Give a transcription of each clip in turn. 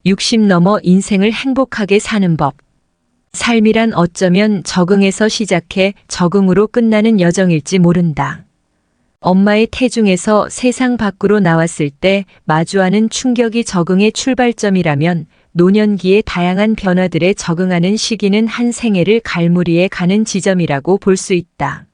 60 넘어 인생을 행복하게 사는 법. 삶이란 어쩌면 적응에서 시작해 적응으로 끝나는 여정일지 모른다. 엄마의 태중에서 세상 밖으로 나왔을 때 마주하는 충격이 적응의 출발점이라면 노년기의 다양한 변화들에 적응하는 시기는 한 생애를 갈무리해 가는 지점이라고 볼 수 있다.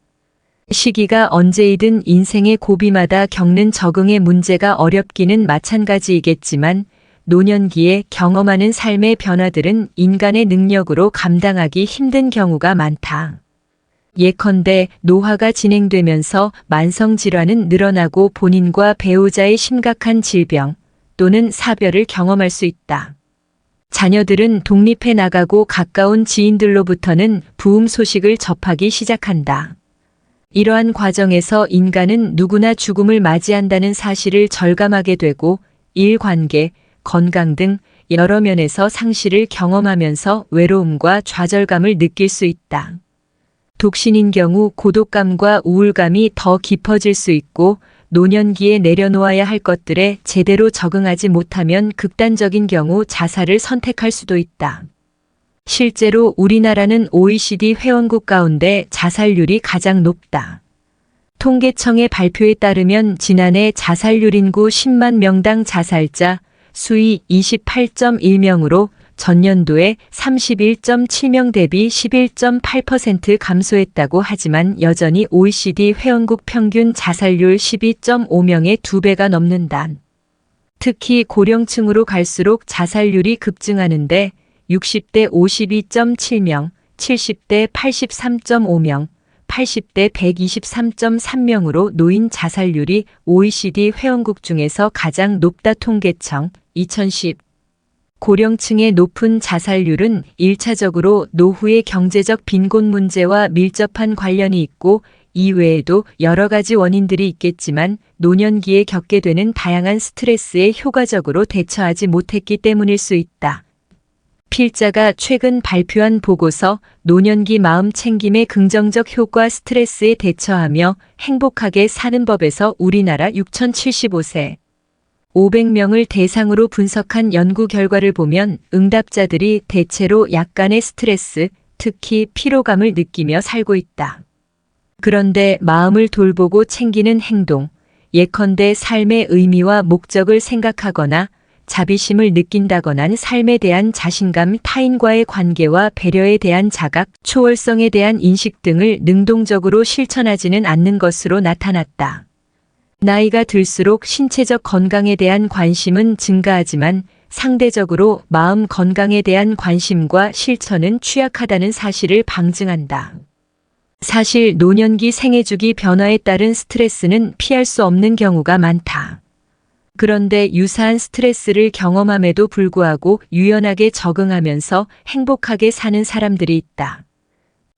시기가 언제이든 인생의 고비마다 겪는 적응의 문제가 어렵기는 마찬가지이겠지만 노년기에 경험하는 삶의 변화들은 인간의 능력으로 감당하기 힘든 경우가 많다. 예컨대 노화가 진행되면서 만성질환은 늘어나고 본인과 배우자의 심각한 질병 또는 사별을 경험할 수 있다. 자녀들은 독립해 나가고 가까운 지인들로부터는 부흥 소식을 접하기 시작한다. 이러한 과정에서 인간은 누구나 죽음을 맞이한다는 사실을 절감하게 되고 일관계, 건강 등 여러 면에서 상실을 경험하면서 외로움과 좌절감을 느낄 수 있다. 독신인 경우 고독감과 우울감이 더 깊어질 수 있고 노년기에 내려놓아야 할 것들에 제대로 적응하지 못하면 극단적인 경우 자살을 선택할 수도 있다. 실제로 우리나라는 OECD 회원국 가운데 자살률이 가장 높다. 통계청의 발표에 따르면 지난해 자살률 인구 10만 명당 자살자 수이 28.1명으로 전년도에 31.7명 대비 11.8% 감소했다고 하지만 여전히 OECD 회원국 평균 자살률 12.5명의 2배가 넘는다. 특히 고령층으로 갈수록 자살률이 급증하는데 60대 52.7명, 70대 83.5명, 80대 123.3명으로 노인 자살률이 OECD 회원국 중에서 가장 높다. 통계청 2010 고령층의 높은 자살률은 1차적으로 노후의 경제적 빈곤 문제와 밀접한 관련이 있고 이외에도 여러 가지 원인들이 있겠지만 노년기에 겪게 되는 다양한 스트레스에 효과적으로 대처하지 못했기 때문일 수 있다. 필자가 최근 발표한 보고서 노년기 마음 챙김의 긍정적 효과 스트레스에 대처하며 행복하게 사는 법에서 우리나라 6,075세 500명을 대상으로 분석한 연구 결과를 보면 응답자들이 대체로 약간의 스트레스, 특히 피로감을 느끼며 살고 있다. 그런데 마음을 돌보고 챙기는 행동, 예컨대 삶의 의미와 목적을 생각하거나 자비심을 느낀다거나 삶에 대한 자신감, 타인과의 관계와 배려에 대한 자각, 초월성에 대한 인식 등을 능동적으로 실천하지는 않는 것으로 나타났다. 나이가 들수록 신체적 건강에 대한 관심은 증가하지만 상대적으로 마음 건강에 대한 관심과 실천은 취약하다는 사실을 방증한다. 사실 노년기 생애주기 변화에 따른 스트레스는 피할 수 없는 경우가 많다. 그런데 유사한 스트레스를 경험함에도 불구하고 유연하게 적응하면서 행복하게 사는 사람들이 있다.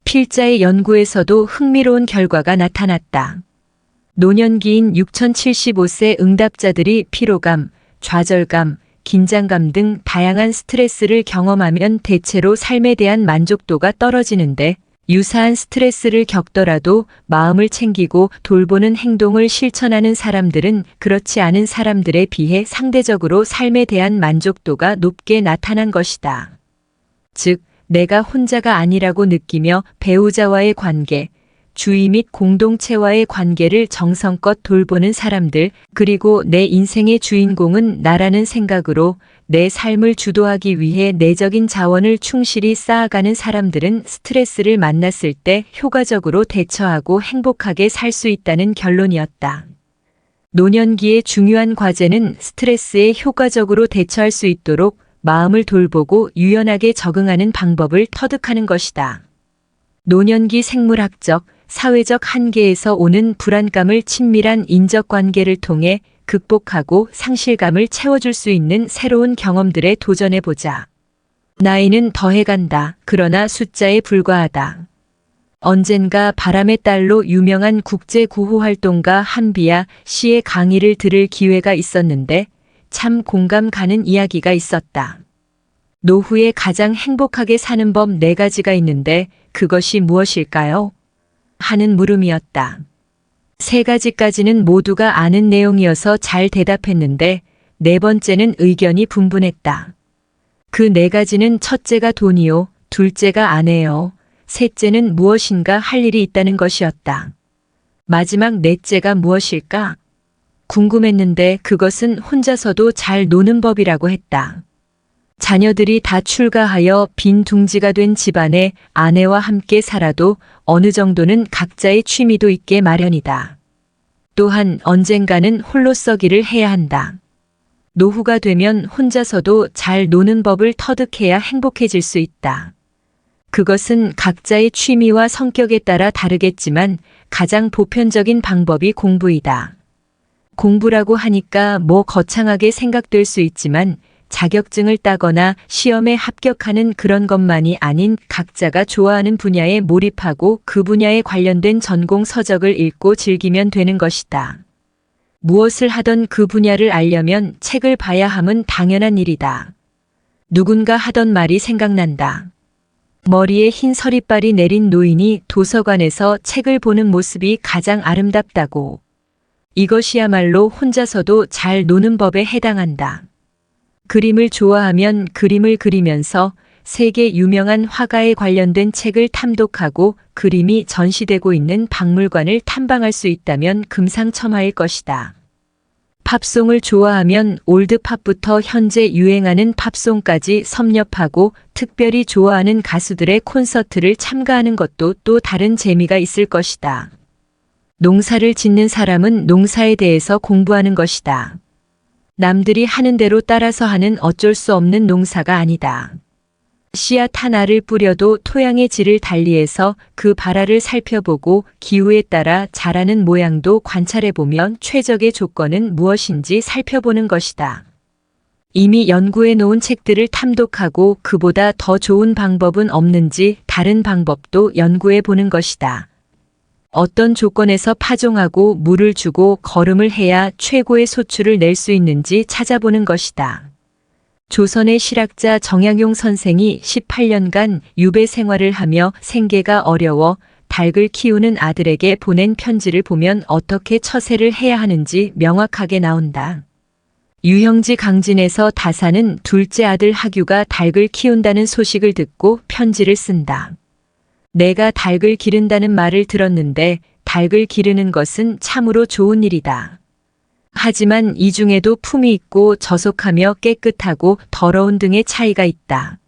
필자의 연구에서도 흥미로운 결과가 나타났다. 노년기인 6,075세 응답자들이 피로감, 좌절감, 긴장감 등 다양한 스트레스를 경험하면 대체로 삶에 대한 만족도가 떨어지는데 유사한 스트레스를 겪더라도 마음을 챙기고 돌보는 행동을 실천하는 사람들은 그렇지 않은 사람들에 비해 상대적으로 삶에 대한 만족도가 높게 나타난 것이다. 즉, 내가 혼자가 아니라고 느끼며 배우자와의 관계, 주위 및 공동체와의 관계를 정성껏 돌보는 사람들, 그리고 내 인생의 주인공은 나라는 생각으로 내 삶을 주도하기 위해 내적인 자원을 충실히 쌓아가는 사람들은 스트레스를 만났을 때 효과적으로 대처하고 행복하게 살 수 있다는 결론이었다. 노년기의 중요한 과제는 스트레스에 효과적으로 대처할 수 있도록 마음을 돌보고 유연하게 적응하는 방법을 터득하는 것이다. 노년기 생물학적, 사회적 한계에서 오는 불안감을 친밀한 인적관계를 통해 극복하고 상실감을 채워줄 수 있는 새로운 경험들에 도전해보자. 나이는 더해간다. 그러나 숫자에 불과하다. 언젠가 바람의 딸로 유명한 국제구호활동가 한비아 씨의 강의를 들을 기회가 있었는데 참 공감 가는 이야기가 있었다. 노후에 가장 행복하게 사는 법 4가지가 있는데 그것이 무엇일까요? 하는 물음이었다. 3가지까지는 모두가 아는 내용이어서 잘 대답했는데 4번째는 의견이 분분했다. 그 네 가지는 첫째가 돈이요, 둘째가 아내요, 셋째는 무엇인가 할 일이 있다는 것이었다. 마지막 넷째가 무엇일까? 궁금했는데 그것은 혼자서도 잘 노는 법이라고 했다. 자녀들이 다 출가하여 빈 둥지가 된 집안에 아내와 함께 살아도 어느 정도는 각자의 취미도 있게 마련이다. 또한 언젠가는 홀로서기를 해야 한다. 노후가 되면 혼자서도 잘 노는 법을 터득해야 행복해질 수 있다. 그것은 각자의 취미와 성격에 따라 다르겠지만 가장 보편적인 방법이 공부이다. 공부라고 하니까 뭐 거창하게 생각될 수 있지만 자격증을 따거나 시험에 합격하는 그런 것만이 아닌 각자가 좋아하는 분야에 몰입하고 그 분야에 관련된 전공 서적을 읽고 즐기면 되는 것이다. 무엇을 하던 그 분야를 알려면 책을 봐야 함은 당연한 일이다. 누군가 하던 말이 생각난다. 머리에 흰 서리빨이 내린 노인이 도서관에서 책을 보는 모습이 가장 아름답다고. 이것이야말로 혼자서도 잘 노는 법에 해당한다. 그림을 좋아하면 그림을 그리면서 세계 유명한 화가에 관련된 책을 탐독하고 그림이 전시되고 있는 박물관을 탐방할 수 있다면 금상첨화일 것이다. 팝송을 좋아하면 올드팝부터 현재 유행하는 팝송까지 섭렵하고 특별히 좋아하는 가수들의 콘서트를 참가하는 것도 또 다른 재미가 있을 것이다. 농사를 짓는 사람은 농사에 대해서 공부하는 것이다. 남들이 하는 대로 따라서 하는 어쩔 수 없는 농사가 아니다. 씨앗 하나를 뿌려도 토양의 질을 달리해서 그 발화를 살펴보고 기후에 따라 자라는 모양도 관찰해보면 최적의 조건은 무엇인지 살펴보는 것이다. 이미 연구해 놓은 책들을 탐독하고 그보다 더 좋은 방법은 없는지 다른 방법도 연구해 보는 것이다. 어떤 조건에서 파종하고 물을 주고 거름을 해야 최고의 소출을 낼 수 있는지 찾아보는 것이다. 조선의 실학자 정약용 선생이 18년간 유배 생활을 하며 생계가 어려워 닭을 키우는 아들에게 보낸 편지를 보면 어떻게 처세를 해야 하는지 명확하게 나온다. 유형지 강진에서 다사는 둘째 아들 하규가 닭을 키운다는 소식을 듣고 편지를 쓴다. 내가 닭을 기른다는 말을 들었는데 닭을 기르는 것은 참으로 좋은 일이다. 하지만 이 중에도 품이 있고 저속하며 깨끗하고 더러운 등의 차이가 있다.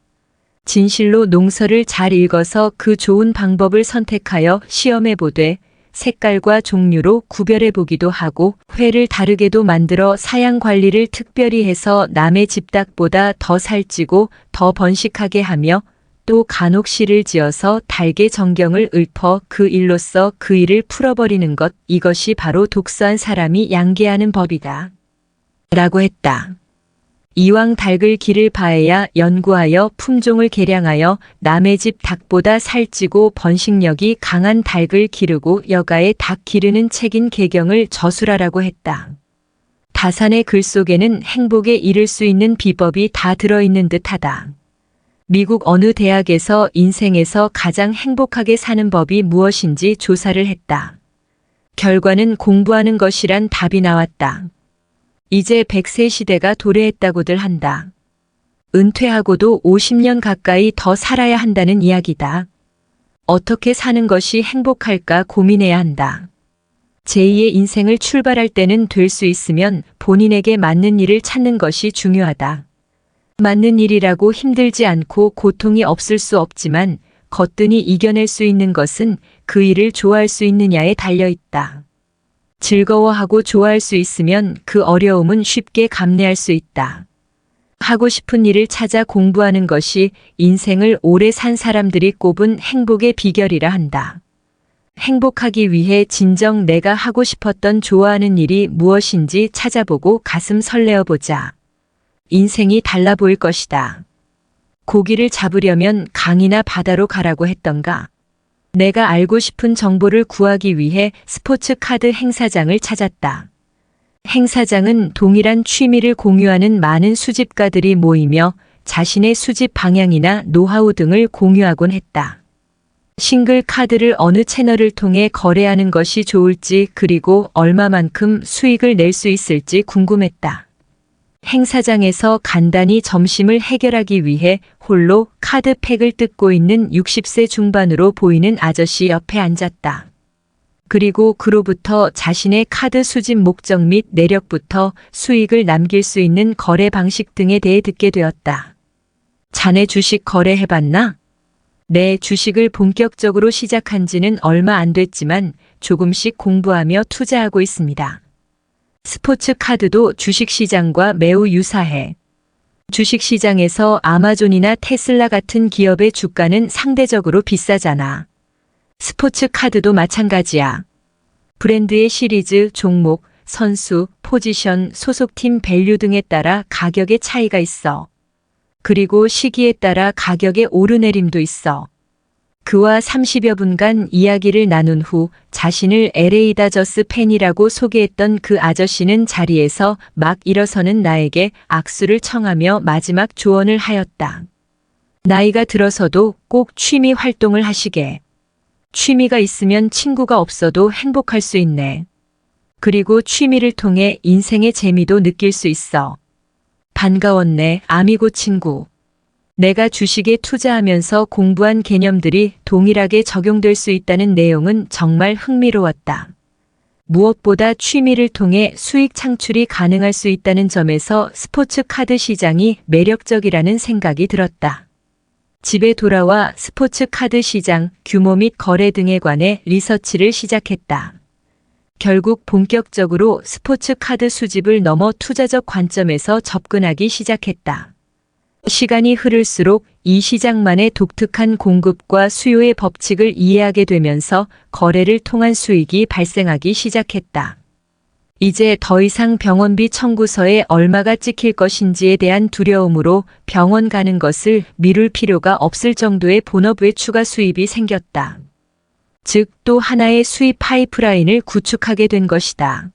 진실로 농서를 잘 읽어서 그 좋은 방법을 선택하여 시험해 보되 색깔과 종류로 구별해 보기도 하고 회를 다르게도 만들어 사양 관리를 특별히 해서 남의 집 닭보다 더 살찌고 더 번식하게 하며 또 간혹 씨를 지어서 닭의 정경을 읊어 그 일로써 그 일을 풀어버리는 것, 이것이 바로 독서한 사람이 양계하는 법이다. 라고 했다. 이왕 닭을 기를 바에야 연구하여 품종을 개량하여 남의 집 닭보다 살찌고 번식력이 강한 닭을 기르고 여가의 닭 기르는 책인 개경을 저술하라고 했다. 다산의 글 속에는 행복에 이를 수 있는 비법이 다 들어있는 듯하다. 미국 어느 대학에서 인생에서 가장 행복하게 사는 법이 무엇인지 조사를 했다. 결과는 공부하는 것이란 답이 나왔다. 이제 100세 시대가 도래했다고들 한다. 은퇴하고도 50년 가까이 더 살아야 한다는 이야기다. 어떻게 사는 것이 행복할까 고민해야 한다. 제2의 인생을 출발할 때는 될 수 있으면 본인에게 맞는 일을 찾는 것이 중요하다. 맞는 일이라고 힘들지 않고 고통이 없을 수 없지만 거뜬히 이겨낼 수 있는 것은 그 일을 좋아할 수 있느냐에 달려 있다. 즐거워하고 좋아할 수 있으면 그 어려움은 쉽게 감내할 수 있다. 하고 싶은 일을 찾아 공부하는 것이 인생을 오래 산 사람들이 꼽은 행복의 비결이라 한다. 행복하기 위해 진정 내가 하고 싶었던 좋아하는 일이 무엇인지 찾아보고 가슴 설레어 보자. 인생이 달라 보일 것이다. 고기를 잡으려면 강이나 바다로 가라고 했던가. 내가 알고 싶은 정보를 구하기 위해 스포츠 카드 행사장을 찾았다. 행사장은 동일한 취미를 공유하는 많은 수집가들이 모이며 자신의 수집 방향이나 노하우 등을 공유하곤 했다. 싱글 카드를 어느 채널을 통해 거래하는 것이 좋을지 그리고 얼마만큼 수익을 낼 수 있을지 궁금했다. 행사장에서 간단히 점심을 해결하기 위해 홀로 카드팩을 뜯고 있는 60세 중반으로 보이는 아저씨 옆에 앉았다. 그리고 그로부터 자신의 카드 수집 목적 및 내력부터 수익을 남길 수 있는 거래 방식 등에 대해 듣게 되었다. 자네 주식 거래해봤나? 내 주식을 본격적으로 시작한 지는 얼마 안 됐지만 조금씩 공부하며 투자하고 있습니다. 스포츠 카드도 주식시장과 매우 유사해. 주식시장에서 아마존이나 테슬라 같은 기업의 주가는 상대적으로 비싸잖아. 스포츠 카드도 마찬가지야. 브랜드의 시리즈, 종목, 선수, 포지션, 소속팀 밸류 등에 따라 가격의 차이가 있어. 그리고 시기에 따라 가격의 오르내림도 있어. 그와 30여 분간 이야기를 나눈 후 자신을 LA 다저스 팬이라고 소개했던 그 아저씨는 자리에서 막 일어서는 나에게 악수를 청하며 마지막 조언을 하였다. 나이가 들어서도 꼭 취미 활동을 하시게. 취미가 있으면 친구가 없어도 행복할 수 있네. 그리고 취미를 통해 인생의 재미도 느낄 수 있어. 반가웠네, 아미고 친구. 내가 주식에 투자하면서 공부한 개념들이 동일하게 적용될 수 있다는 내용은 정말 흥미로웠다. 무엇보다 취미를 통해 수익 창출이 가능할 수 있다는 점에서 스포츠 카드 시장이 매력적이라는 생각이 들었다. 집에 돌아와 스포츠 카드 시장, 규모 및 거래 등에 관해 리서치를 시작했다. 결국 본격적으로 스포츠 카드 수집을 넘어 투자적 관점에서 접근하기 시작했다. 시간이 흐를수록 이 시장만의 독특한 공급과 수요의 법칙을 이해하게 되면서 거래를 통한 수익이 발생하기 시작했다. 이제 더 이상 병원비 청구서에 얼마가 찍힐 것인지에 대한 두려움으로 병원 가는 것을 미룰 필요가 없을 정도의 본업의 추가 수입이 생겼다. 즉, 또 하나의 수입 파이프라인을 구축하게 된 것이다.